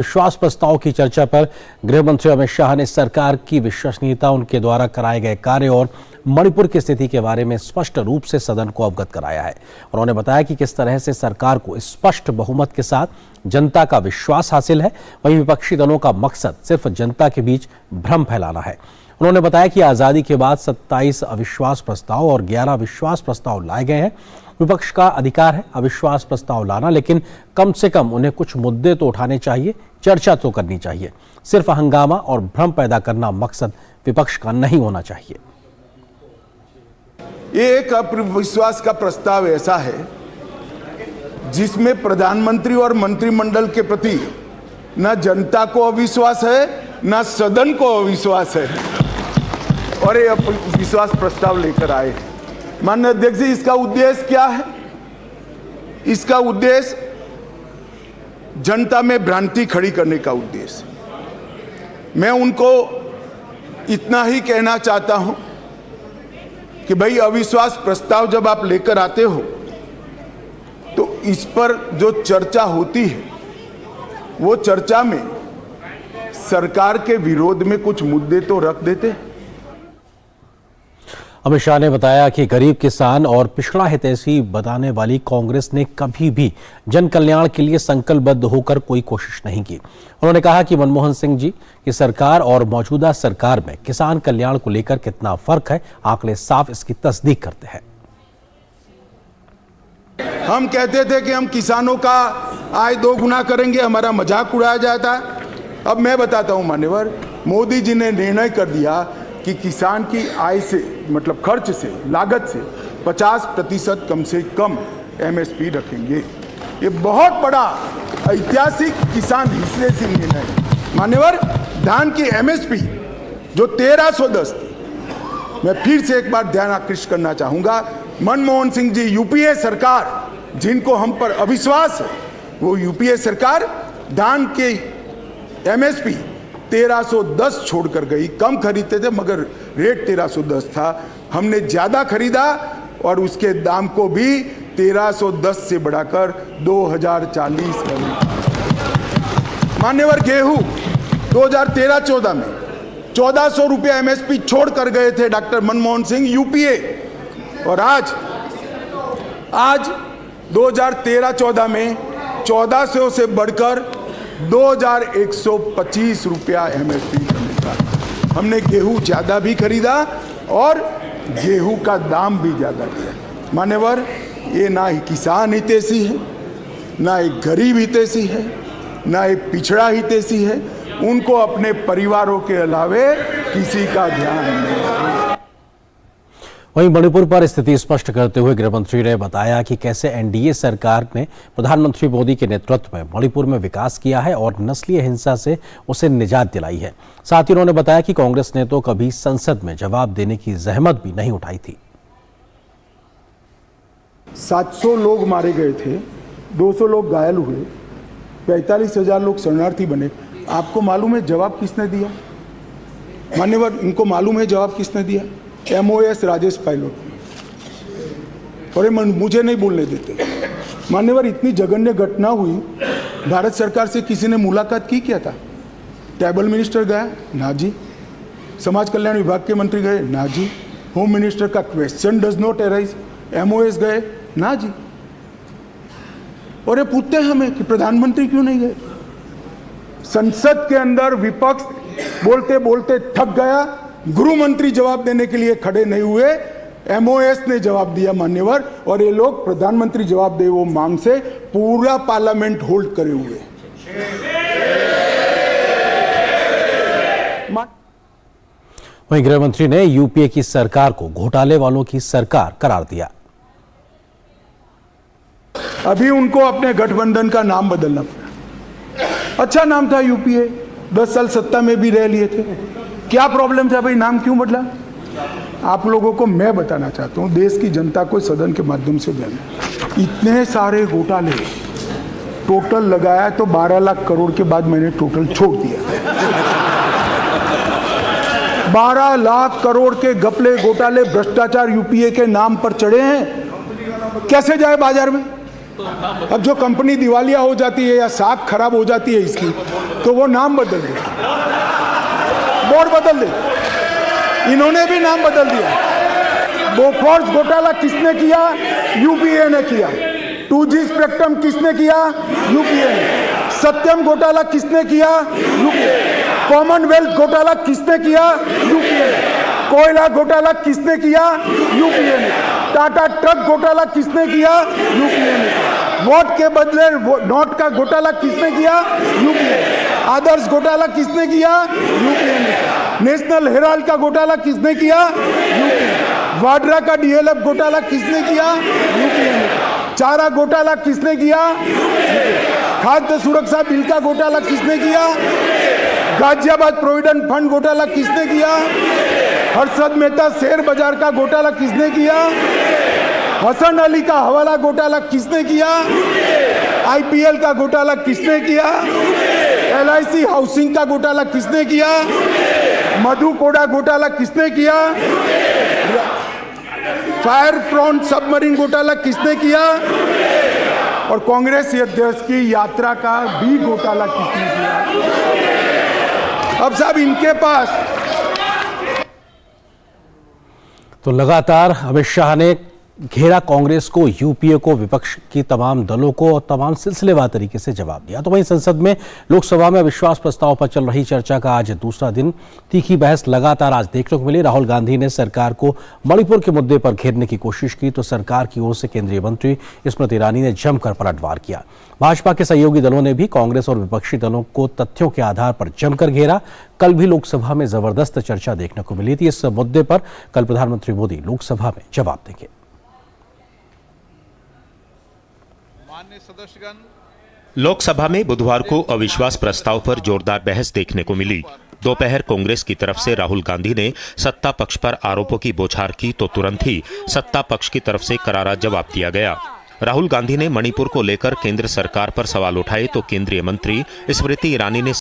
विश्वास प्रस्ताव की चर्चा पर गृह मंत्री अमित शाह ने सरकार की विश्वसनीयता, उनके द्वारा कराए गए कार्य और मणिपुर की स्थिति के बारे में स्पष्ट रूप से सदन को अवगत कराया है। उन्होंने बताया कि किस तरह से सरकार को स्पष्ट बहुमत के साथ जनता का विश्वास हासिल है। वहीं विपक्षी दलों का मकसद सिर्फ जनता के बीच भ्रम फैलाना है। उन्होंने बताया कि आजादी के बाद 27 अविश्वास प्रस्ताव और 11 विश्वास प्रस्ताव लाए गए हैं। विपक्ष का अधिकार है अविश्वास प्रस्ताव लाना, लेकिन कम से कम उन्हें कुछ मुद्दे तो उठाने चाहिए, चर्चा तो करनी चाहिए। सिर्फ हंगामा और भ्रम पैदा करना मकसद विपक्ष का नहीं होना चाहिए। ये एक अविश्वास का प्रस्ताव ऐसा है जिसमें प्रधानमंत्री और मंत्रिमंडल के प्रति न जनता को अविश्वास है, न सदन को अविश्वास है, और ये अविश्वास प्रस्ताव लेकर आए। माननीय अध्यक्ष जी, इसका उद्देश्य क्या है? इसका उद्देश्य जनता में भ्रांति खड़ी करने का उद्देश्य। मैं उनको इतना ही कहना चाहता हूं कि भाई, अविश्वास प्रस्ताव जब आप लेकर आते हो तो इस पर जो चर्चा होती है वो चर्चा में सरकार के विरोध में कुछ मुद्दे तो रख देते हैं। अमित शाह ने बताया कि गरीब, किसान और पिछड़ा हितैषी बताने वाली कांग्रेस ने कभी भी जन कल्याण के लिए संकल्पबद्ध होकर कोई कोशिश नहीं की। उन्होंने कहा कि मनमोहन सिंह जी की सरकार और मौजूदा सरकार में किसान कल्याण को लेकर कितना फर्क है, आंकड़े साफ इसकी तस्दीक करते हैं। हम कहते थे कि हम किसानों का आय 2 गुना करेंगे, हमारा मजाक उड़ाया जाता। अब मैं बताता हूं मान्यवर, मोदी जी ने निर्णय कर दिया कि किसान की आय से, मतलब खर्च से, लागत से 50% कम से कम एमएसपी रखेंगे। ये बहुत बड़ा ऐतिहासिक किसान हिस्से से निर्णय है। मान्यवर, धान की एमएसपी जो 1310 थी, मैं फिर से एक बार ध्यान आकृष्ट करना चाहूंगा। मनमोहन सिंह जी, यूपीए सरकार, जिनको हम पर अविश्वास है, वो यूपीए सरकार धान के एमएसपी 1310 छोड़कर गई। कम खरीदते थे मगर रेट 1310 था। हमने ज्यादा खरीदा और उसके दाम को भी 1310 से बढ़ाकर 2040 कर दिया। मान्यवर, गेहूं 2013-14 में 1400 रुपये एमएसपी छोड़ कर गए थे डॉक्टर मनमोहन सिंह यूपीए, और आज 2013-14 में 1400 से बढ़कर 2125 रुपया एमएसपी मिलता। हमने गेहूं ज्यादा भी खरीदा और गेहूं का दाम भी ज्यादा दिया। मान्यवर, ये ना ही किसान हितैषी है, ना एक गरीब हितैषी है, ना एक पिछड़ा हितैषी है। उनको अपने परिवारों के अलावे किसी का ध्यान नहीं। वहीं मणिपुर पर स्थिति स्पष्ट करते हुए गृह मंत्री ने बताया कि कैसे एनडीए सरकार ने प्रधानमंत्री मोदी के नेतृत्व में मणिपुर में विकास किया है और नस्लीय हिंसा से उसे निजात दिलाई है। साथ ही उन्होंने बताया कि कांग्रेस ने तो कभी संसद में जवाब देने की जहमत भी नहीं उठाई थी। 700 लोग मारे गए थे, 200 लोग घायल हुए, 45,000 लोग शरणार्थी बने। आपको मालूम है जवाब किसने दिया? मान्यवर, इनको मालूम है जवाब किसने दिया? MOS राजेश पायलट। और ये मुझे नहीं बोलने देते। मान्यवर, इतनी जघन्य घटना हुई, भारत सरकार से किसी ने मुलाकात की क्या था? ट्राइबल मिनिस्टर गया? ना जी। समाज कल्याण विभाग के मंत्री गए? ना जी। होम मिनिस्टर का question does not arise. MOS गए? ना जी। और ये पूछते हैं हमें कि प्रधानमंत्री क्यों नहीं गए? संसद के अंदर विपक्ष बोलते बोलते थक गया, गृह मंत्री जवाब देने के लिए खड़े नहीं हुए, MOS ने जवाब दिया मान्यवर। और ये लोग प्रधानमंत्री जवाब दे वो मांग से पूरा पार्लियामेंट होल्ड करे हुए। वहीं गृह मंत्री ने यूपीए की सरकार को घोटाले वालों की सरकार करार दिया। अभी उनको अपने गठबंधन का नाम बदलना पड़ा। अच्छा नाम था यूपीए, 10 साल सत्ता में भी रह लिए थे। क्या प्रॉब्लम था भाई, नाम क्यों बदला? आप लोगों को मैं बताना चाहता हूं, देश की जनता को सदन के माध्यम से जाना, इतने सारे घोटाले टोटल लगाया तो 12 लाख करोड़ के बाद मैंने टोटल छोड़ दिया। 12 लाख करोड़ के घपले, घोटाले, भ्रष्टाचार यूपीए के नाम पर चढ़े हैं। कैसे जाए बाजार में? अब जो कंपनी दिवालिया हो जाती है या साख खराब हो जाती है इसकी, तो वो नाम बदल दे, बोर्ड बदल दे। इन्होंने भी नाम बदल दिया। बोफोर्स घोटाला किसने किया? यूपीए ने किया। 2G स्पेक्ट्रम किसने किया? यूपीए ने। सत्यम घोटाला किसने किया? यूपीए। कॉमनवेल्थ घोटाला किसने किया? यूपीए ने। कोयला घोटाला किसने किया? यूपीए ने। टाटा ट्रक घोटाला किसने किया? यूपीए ने। वोट के बदले नोट का घोटाला किसने किया? यूपीए। आदर्श घोटाला किसने किया? यूपीए ने। नेशनल हेराल्ड का घोटाला किसने किया? यूपीए। वाड्रा का डीएलएफ घोटाला किसने किया? यूपीए ने। चारा घोटाला किसने किया? खाद्य सुरक्षा बिल का घोटाला किसने किया? गाजियाबाद प्रोविडेंट फंड घोटाला किसने किया? हर्षद मेहता शेयर बाजार का घोटाला किसने किया? हसन अली का हवाला घोटाला किसने किया? आईपीएल का घोटाला किसने किया? LIC हाउसिंग का घोटाला किसने किया? मधु कोड़ा घोटाला किसने किया? फायर फ्रंट सबमरीन घोटाला किसने किया? और कांग्रेस अध्यक्ष की यात्रा का भी घोटाला किसने किया? अब साहब इनके पास तो लगातार अमित शाह ने घेरा कांग्रेस को, यूपीए को, विपक्ष की तमाम दलों को और तमाम सिलसिलेवार तरीके से जवाब दिया। तो वहीं संसद में लोकसभा में अविश्वास प्रस्ताव पर चल रही चर्चा का आज दूसरा दिन तीखी बहस लगातार आज देखने को मिली। राहुल गांधी ने सरकार को मणिपुर के मुद्दे पर घेरने की कोशिश की तो सरकार की ओर से केंद्रीय मंत्री स्मृति ईरानी ने जमकर पलटवार किया। भाजपा के सहयोगी दलों ने भी कांग्रेस और विपक्षी दलों को तथ्यों के आधार पर जमकर घेरा। कल भी लोकसभा में जबरदस्त चर्चा देखने को मिली थी। इस मुद्दे पर कल प्रधानमंत्री मोदी लोकसभा में जवाब देंगे। लोकसभा में बुधवार को अविश्वास प्रस्ताव पर जोरदार बहस देखने को मिली। दोपहर कांग्रेस की तरफ से राहुल गांधी ने सत्ता पक्ष पर आरोपों की बौछार की तो तुरंत ही सत्ता पक्ष की तरफ से करारा जवाब दिया गया। राहुल गांधी ने मणिपुर को लेकर केंद्र सरकार पर सवाल उठाए तो केंद्रीय मंत्री स्मृति ईरानी ने